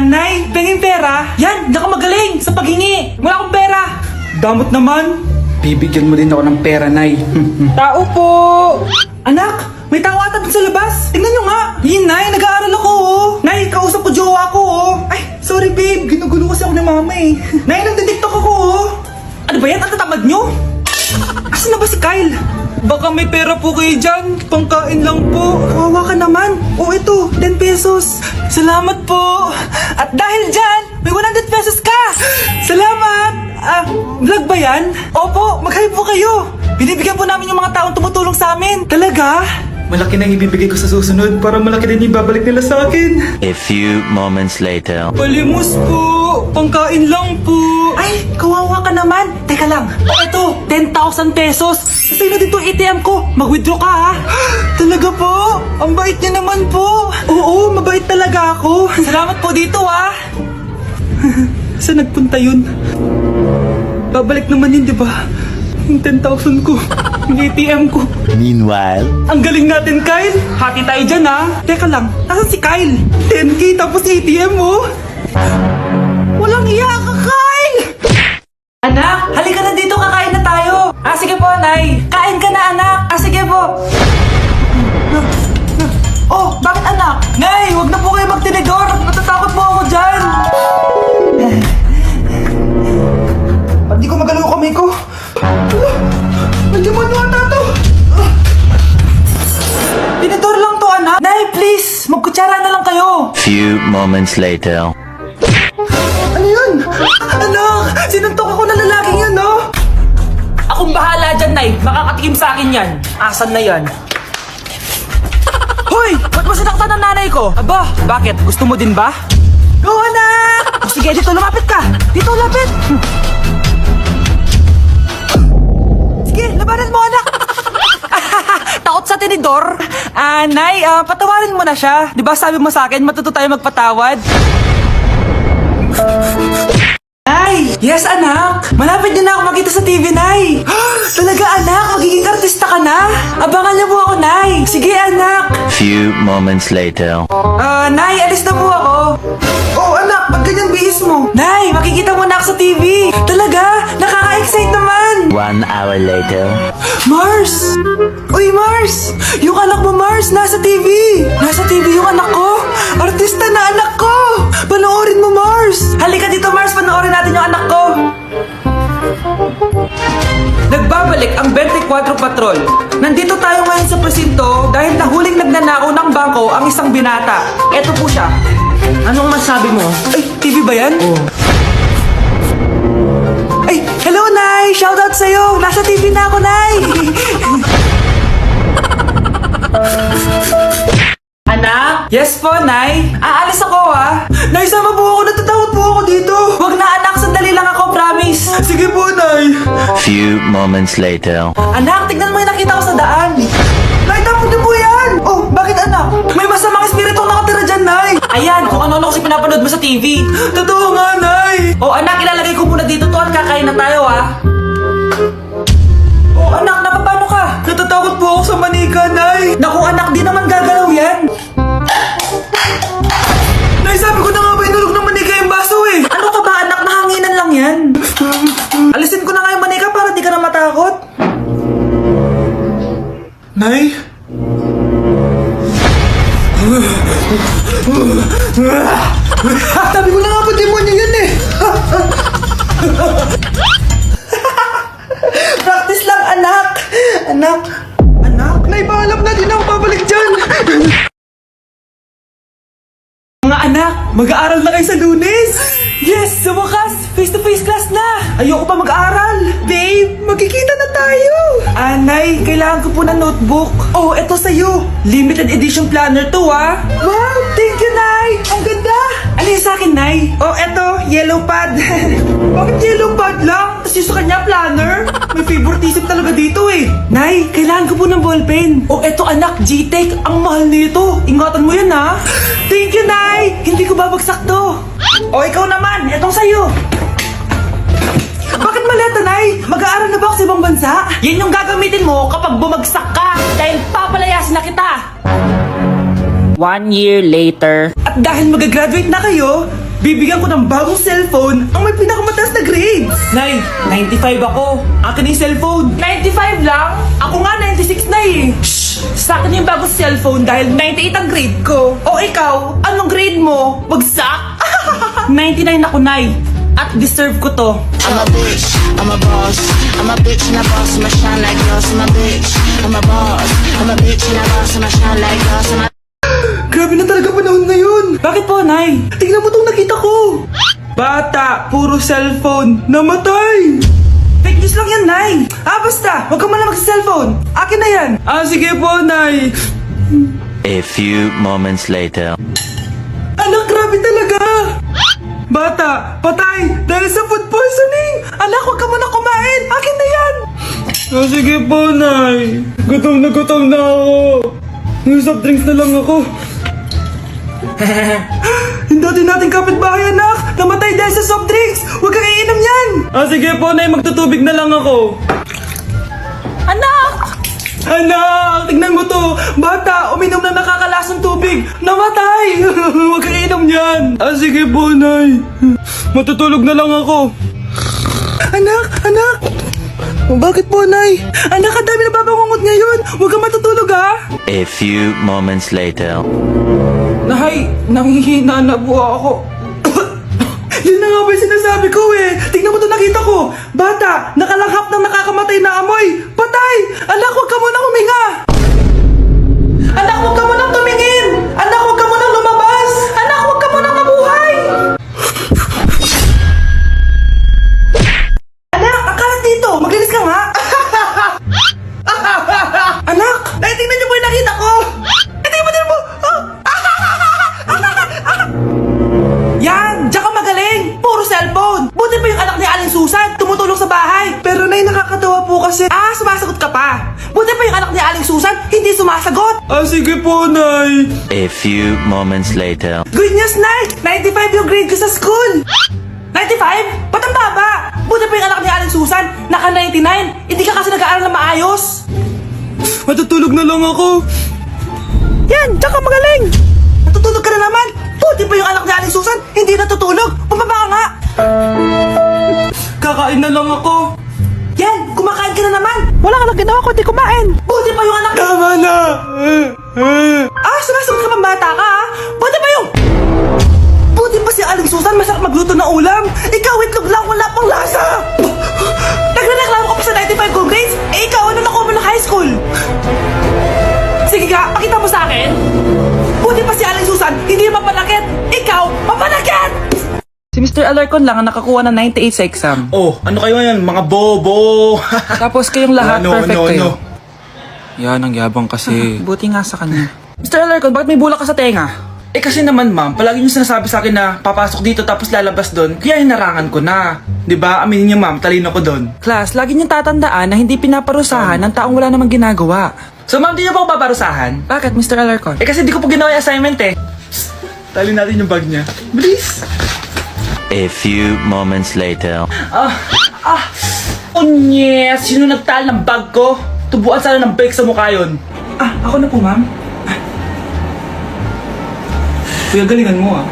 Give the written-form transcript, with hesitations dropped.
Nay, penging pera? Yan, di ako magaling sa paghingi. Wala akong pera. Damot naman. Bibigyan mo din ako ng pera, Nay. Tao po! Anak, may tao ata dun sa labas. Tingnan nyo nga. Yun, Nay, nag-aaral ako, oh. Nay, kausap ko jowa ko, oh. Ay, sorry, babe. Ginugulo kasi ako ng mama, eh. Nay, nagtitiktok ako, oh. Ano ba yan? Ang tatamad nyo? Asan na ba si Kyle? Baka may pera po kayo dyan. Pangkain lang po. Kawawa ka naman. Oh, ito, 10 pesos. Salamat po. At dahil dyan, may 100 pesos ka. Salamat. Vlog ba yan? Opo, mag-hype po kayo. Binibigyan po namin yung mga taong tumutulong sa amin. Talaga? Malaki na ibibigay ko sa susunod para malaki din yung babalik nila sa akin. A few moments later. Palimos po. Pangkain lang po. Ay, kawawa ka naman. Teka lang. Ito, 10,000 pesos. Sa'yo na dito ATM ko. Mag-withdraw ka, ha? Talaga po? Ang bait niya naman po. Oo, mabait talaga ako. Salamat po dito, ha? Saan nagpunta yun? Babalik naman yun, di ba? Yung 10,000 ko. Yung ATM ko. Meanwhile. Ang galing natin, Kyle. Hati tayo dyan, ha? Teka lang, nasan si Kyle? 10K tapos ATM, oh. Walang iya ka, Kyle! Anak, halika na dito, kakain na tayo. Sige po, Nay. Kain ka na, anak. Sige po. Oh, bakit anak? Nay, wag na po kayo magtinidor. Natatakot po ako dyan. Ba't di ko magalaw kamay ko? Nandiyan mo ata to. Tinidor lang to, anak. Nay, please. Magkutsara na lang kayo. Few moments later. Ano yun? Anak, sinuntok ako na lalaking yan, no? Akong bahala dyan, Nay. Makakatikim sa akin yan. Asan na yan? Hoy! Ba't mo sinaktan ng nanay ko? Aba, bakit? Gusto mo din ba? Go, anak! Sige, dito, lumapit ka. Dito, lapit. Sige, labanan mo, anak. Takot sa tinidor? Nay, patawarin mo na siya. Di ba sabi mo sa akin, matuto tayo magpatawad? Nay! Yes, anak! Malapit din na ako makita sa TV, Nay! Talaga, anak! Magiging artista ka na! Abangan niyo po ako, Nay! Sige, anak! Few moments later. Nay, alis na po ako! Oh, anak! Ba't ganyan bihis mo? Nay, makikita mo na ako sa TV! Talaga! Nakaka-excite naman! 1 hour later. Mars! Uy, Mars! Yung anak mo, Mars, nasa TV! Nasa TV yung anak ko! Artista na anak ko! Panoorin mo, Mars! Halika dito, Mars! Panoorin natin yung anak ko! Nagbabalik ang 24 Patrol. Nandito tayo ngayon sa presinto dahil nahuling nagnanakaw ng bangko ang isang binata. Eto po siya. Anong masabi mo? Ay, TV ba yan? Oo. Ay, hello, Nay! Shoutout sa'yo! Nasa TV na ako, Nay! Anak? Yes po, Nay. Aalis ako, ha? Nay, sama po ako. Natatakot po ako dito. Wag na, anak. Sandali lang ako, promise. Sige po, Nay. Few moments later. Anak, tignan mo yung nakita ko sa daan. Nay, tapos niyo po yan. Oh, bakit, anak? May masamang espiritu nakatira dyan, Nay. Ayan, kung ano-ano kasi pinapanood mo sa TV. Totoo nga, Nay. Oh, anak, ilalagay ko muna dito to at kakain na tayo, ha? Oh, anak, napapano ka? Natatakot po ako sa manika, Nay. Naku, anak, di naman gagalaw yan. Nay, sabi ko na nga ba inulog ng manika yung baso, eh. Ano ka ba, anak? Nahanginan lang yan. Alisin ko na nga yung manika para di ka na matakot. Nay? Sabi ko na nga ba demonyo yan, eh. Practice lang, anak. Anak. Nay, paalam na, di na ako babalik dyan. Mga anak, mag-aaral na kayo sa Lunes. Yes, sa wakas, face-to-face class na. Ayoko pa mag-aaral. Babe, magkikita na tayo. Nay, kailangan ko po ng notebook. Oh, eto sa'yo. Limited edition planner to, ha. Wow, thank you, Nay. Ang ganda. Ano yung sa akin, Nay? Oh, eto, yellow pad. Bakit yellow pad lang? Tapos yung sa kanya, planner. May favoritism talaga dito, eh. Nay, kailangan ko po ng ballpen. Oh, eto, anak, G-Tech. Ang mahal nito. Ingatan mo yan, ha. Thank you, Nay. Hindi ko babagsak to. O, ikaw naman. Etong sa'yo. Bakit maleta, Nay? Mag-aaral na ba ako sa ibang bansa? Yan yung gagamitin mo kapag bumagsak ka. Dahil papalayasin na kita. 1 year later. At At dahil magagraduate na kayo, bibigyan ko ng bagong cellphone ang may pinakamataas na grades. Nay, 95 ako. Akin yung cellphone. 95 lang? Ako nga 96 na eh. Shh! Sa akin yung bagong cellphone dahil 98 ang grade ko. O ikaw, anong grade mo? Bagsak? 99 ako, Nay. At deserve ko to. I'm a bitch, I'm a boss. I'm a bitch and a boss, I'ma shine like glass. I'm a bitch, I'm a boss. I'm a bitch and a boss, I'ma shine like glass. I'm a Grabe na talaga panahon ngayon. Bakit po, Nay? Tingnan mo tong nakita ko. Bata, puro cellphone, namatay. Fake news lang yan, Nay. Basta, huwag ka muna mag-cellphone. Akin na yan. Sige po, Nay. A few moments later. Anak, grabe talaga. Bata, patay dahil sa food poisoning. Anak, huwag ka muna kumain. Akin na yan. Sige po, Nay. Gutom na ako. Yung soft drinks na lang ako. Yung dati nating kapitbahay, anak. Namatay dahil sa soft drinks. Huwag kang iinom yan. Sige po, Nay. Magtutubig na lang ako. Anak! Anak! Tignan mo to. Bata, uminom na nakakalasang tubig. Namatay. Huwag kang iinom yan. Sige po, Nay. Matutulog na lang ako. Anak! Bakit po, Nay? Anak, ang dami na babangungot ngayon. Huwag kang matutulog, ha? A few moments later. Nay, nangihina na po ako. Yun na nga ba yung sinasabi ko eh. Tingnan mo ito nakita ko. Bata, nakalanghap ng nakakamatay na amoy. Patay! Anak, huwag ka munang huminga. Anak, huwag ka munang tumingin. Anak, huwag ka munang lumabas. Anak, huwag ka munang mabuhay. Anak, akalat dito. Maglinis ka nga. Anak, tingnan niyo po yung nakita ko. Tingnan mo. Yan! Diyan ka magaling! Puro cellphone! Buti pa yung anak ni Aling Susan tumutulong sa bahay! Pero Nay, nakakatawa po kasi... sumasagot ka pa! Buti pa yung anak ni Aling Susan hindi sumasagot! Sige po, Nay! A few moments later. Good news, Nay! 95 yung grade ko sa school! 95? Ba't ang baba? Buti pa yung anak ni Aling Susan naka 99! Hindi ka kasi nag-aaral na maayos! Matutulog na lang ako! Yan! Diyan ka magaling! Natutulog ka na naman! Buti pa yung anak ni Aling Susan, hindi natutulog! Bumaba ka nga! Kakain na lang ako! Yan! Kumakain ka na naman! Wala ka lang ginawa kundi kumain! Buti pa yung anak... Tama na! Sumasagot ka pang bata ka, ha? Buti pa yung... Buti pa si Aling Susan masarap magluto ng ulam! Ikaw, itlog lang, wala pang lasa! Nagrereklamo ka pa sa 95 good grades? Ikaw, ano nakuha mo ng high school? Sige ka, pakita mo sa akin! Buti pa si Aling Susan, hindi mapanakit! Ikaw, mapanakit! Si Mr. Alarcon lang ang nakakuha ng 98 sa exam. Oh, ano kayo yan? Mga bobo! Tapos kayong lahat perfect kayo. Yan, ang yabang kasi. Buti nga sa kanya. Mr. Alarcon, bakit may bulak ka sa tenga? Kasi naman ma'am, palagi niyo sinasabi sa akin na papasok dito tapos lalabas doon, kaya hinarangan ko na. 'Di ba? Aminin niyo ma'am, talino ko doon. Class, lagi niyong tatandaan na hindi pinaparusahan ng taong wala namang ginagawa. So ma'am, di niyo pa ako paparusahan? Bakit, Mr. Alarcon? Kasi di ko pa ginawa yung assignment eh. Psst, tali natin yung bag niya. Bilis! A few moments later. Unyes! Sino nagtal ng bag ko? Tubuan sana ng bake sa mukha yun. Ako na po, ma'am. Kuya, galingan mo ah.